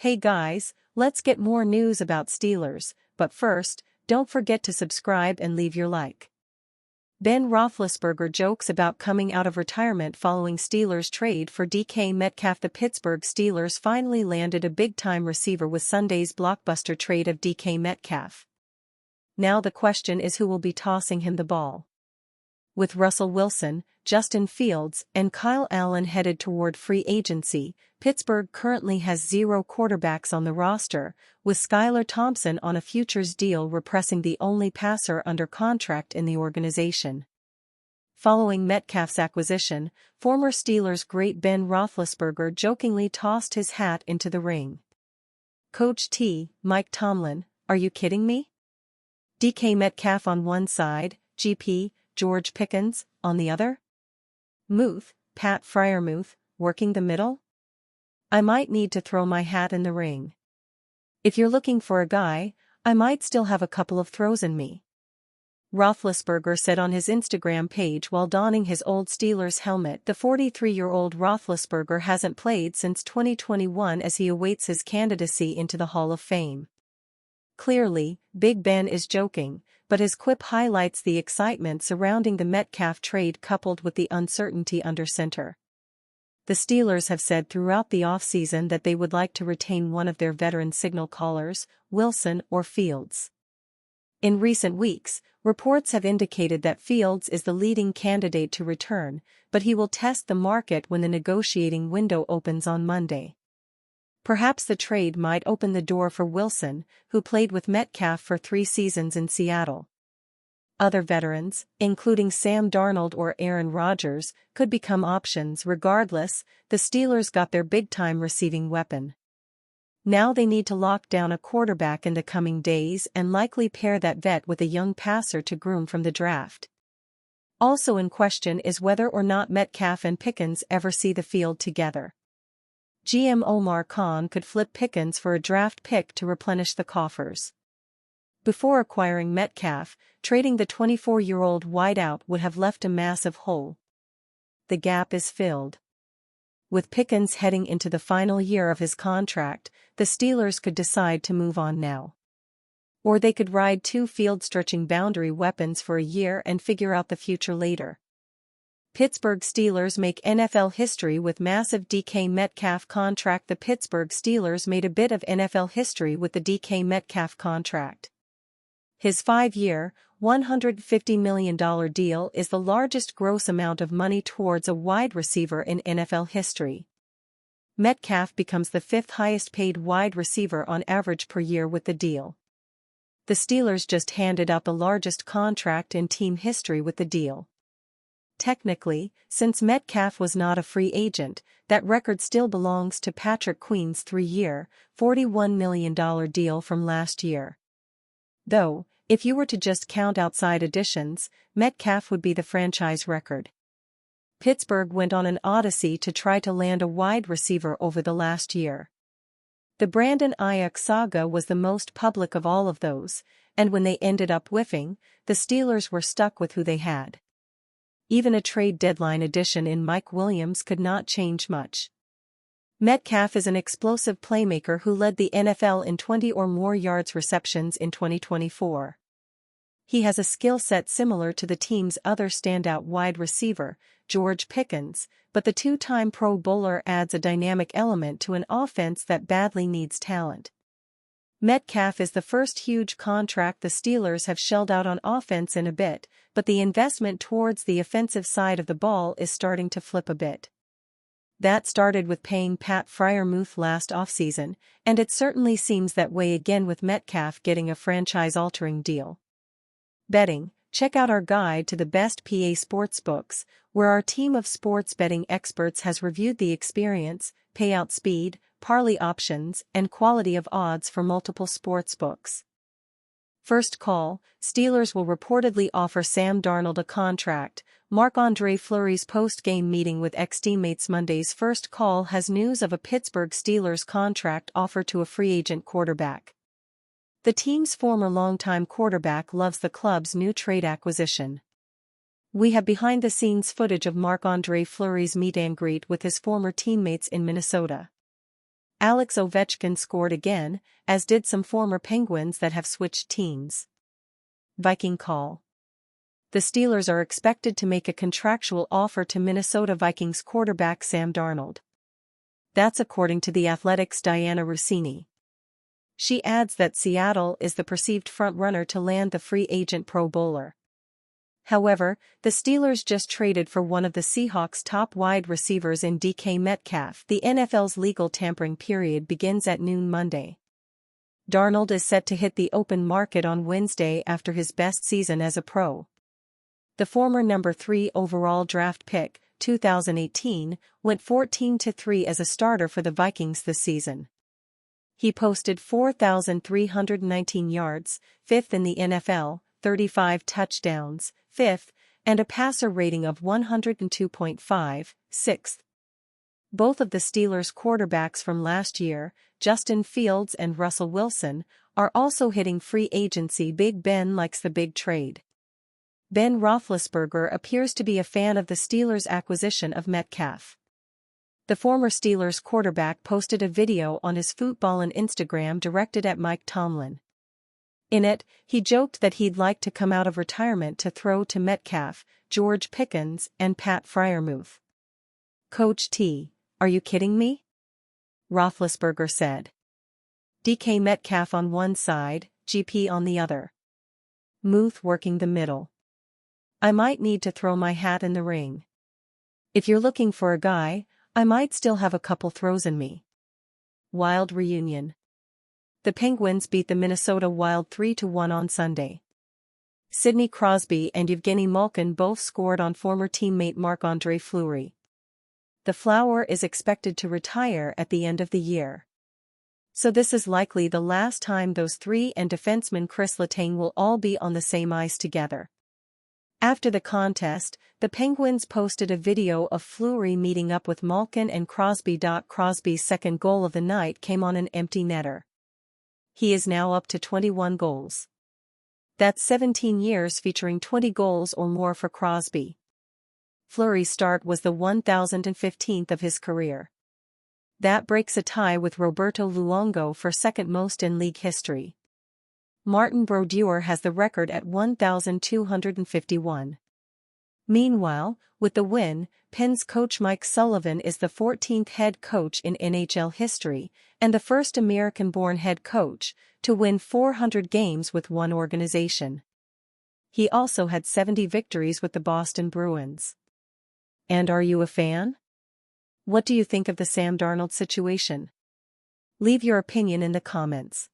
Hey guys, let's get more news about Steelers, but first, don't forget to subscribe and leave your like. Ben Roethlisberger jokes about coming out of retirement following Steelers trade for DK Metcalf. The Pittsburgh Steelers finally landed a big-time receiver with Sunday's blockbuster trade of DK Metcalf. Now the question is who will be tossing him the ball. With Russell Wilson, Justin Fields, and Kyle Allen headed toward free agency, Pittsburgh currently has 0 quarterbacks on the roster, with Skylar Thompson on a futures deal replacing the only passer under contract in the organization. Following Metcalf's acquisition, former Steelers great Ben Roethlisberger jokingly tossed his hat into the ring. Coach T, Mike Tomlin, are you kidding me? DK Metcalf on one side, GP, George Pickens, on the other? Muth, Pat Freiermuth, working the middle? I might need to throw my hat in the ring. If you're looking for a guy, I might still have a couple of throws in me. Roethlisberger said on his Instagram page while donning his old Steelers helmet. The 43-year-old Roethlisberger hasn't played since 2021 as he awaits his candidacy into the Hall of Fame. Clearly, Big Ben is joking, but his quip highlights the excitement surrounding the Metcalf trade coupled with the uncertainty under center. The Steelers have said throughout the offseason that they would like to retain one of their veteran signal callers, Wilson or Fields. In recent weeks, reports have indicated that Fields is the leading candidate to return, but he will test the market when the negotiating window opens on Monday. Perhaps the trade might open the door for Wilson, who played with Metcalf for 3 seasons in Seattle. Other veterans, including Sam Darnold or Aaron Rodgers, could become options. Regardless, the Steelers got their big-time receiving weapon. Now they need to lock down a quarterback in the coming days and likely pair that vet with a young passer to groom from the draft. Also in question is whether or not Metcalf and Pickens ever see the field together. GM Omar Khan could flip Pickens for a draft pick to replenish the coffers. Before acquiring Metcalf, trading the 24-year-old wideout would have left a massive hole. The gap is filled. With Pickens heading into the final year of his contract, the Steelers could decide to move on now. Or they could ride 2 field-stretching boundary weapons for a year and figure out the future later. Pittsburgh Steelers make NFL history with massive DK Metcalf contract. The Pittsburgh Steelers made a bit of NFL history with the DK Metcalf contract. His 5-year, $150 million deal is the largest gross amount of money towards a wide receiver in NFL history. Metcalf becomes the 5th highest-paid wide receiver on average per year with the deal. The Steelers just handed out the largest contract in team history with the deal. Technically, since Metcalf was not a free agent, that record still belongs to Patrick Queen's 3-year, $41 million deal from last year. Though, if you were to just count outside additions, Metcalf would be the franchise record. Pittsburgh went on an odyssey to try to land a wide receiver over the last year. The Brandon Ayuk saga was the most public of all of those, and when they ended up whiffing, the Steelers were stuck with who they had. Even a trade deadline addition in Mike Williams could not change much. Metcalf is an explosive playmaker who led the NFL in 20 or more yards receptions in 2024. He has a skill set similar to the team's other standout wide receiver, George Pickens, but the 2-time Pro Bowler adds a dynamic element to an offense that badly needs talent. Metcalf is the first huge contract the Steelers have shelled out on offense in a bit, but the investment towards the offensive side of the ball is starting to flip a bit. That started with paying Pat Freiermuth last offseason, and it certainly seems that way again with Metcalf getting a franchise-altering deal. Betting: check out our guide to the best PA sportsbooks, where our team of sports betting experts has reviewed the experience, payout speed, parlay options, and quality of odds for multiple sportsbooks. First call: Steelers will reportedly offer Sam Darnold a contract. Marc-Andre Fleury's post-game meeting with ex-teammates. Monday's first call has news of a Pittsburgh Steelers contract offer to a free agent quarterback. The team's former longtime quarterback loves the club's new trade acquisition. We have behind-the-scenes footage of Marc-Andre Fleury's meet and greet with his former teammates in Minnesota. Alex Ovechkin scored again, as did some former Penguins that have switched teams. Viking call. The Steelers are expected to make a contractual offer to Minnesota Vikings quarterback Sam Darnold. That's according to The Athletic's Diana Rossini. She adds that Seattle is the perceived front-runner to land the free agent Pro Bowler. However, the Steelers just traded for one of the Seahawks' top wide receivers in DK Metcalf. The NFL's legal tampering period begins at noon Monday. Darnold is set to hit the open market on Wednesday after his best season as a pro. The former number 3 overall draft pick, 2018, went 14-3 as a starter for the Vikings this season. He posted 4,319 yards, 5th in the NFL, 35 touchdowns, 5th, and a passer rating of 102.5, 6th. Both of the Steelers' quarterbacks from last year, Justin Fields and Russell Wilson, are also hitting free agency. Big Ben likes the big trade. Ben Roethlisberger appears to be a fan of the Steelers' acquisition of Metcalf. The former Steelers quarterback posted a video on his football and Instagram directed at Mike Tomlin. In it, he joked that he'd like to come out of retirement to throw to Metcalf, George Pickens, and Pat Freiermuth. Coach T, are you kidding me? Roethlisberger said. DK Metcalf on one side, GP on the other. Muth working the middle. I might need to throw my hat in the ring. If you're looking for a guy, I might still have a couple throws in me. Wild reunion. The Penguins beat the Minnesota Wild 3-1 on Sunday. Sidney Crosby and Evgeny Malkin both scored on former teammate Marc-Andre Fleury. The Flower is expected to retire at the end of the year. So this is likely the last time those three and defenseman Chris Letang will all be on the same ice together. After the contest, the Penguins posted a video of Fleury meeting up with Malkin and Crosby. Crosby's second goal of the night came on an empty netter. He is now up to 21 goals. That's 17 years featuring 20 goals or more for Crosby. Fleury's start was the 1,015th of his career. That breaks a tie with Roberto Luongo for second most in league history. Martin Brodeur has the record at 1,251. Meanwhile, with the win, Pens coach Mike Sullivan is the 14th head coach in NHL history, and the first American-born head coach to win 400 games with one organization. He also had 70 victories with the Boston Bruins. And are you a fan? What do you think of the Sam Darnold situation? Leave your opinion in the comments.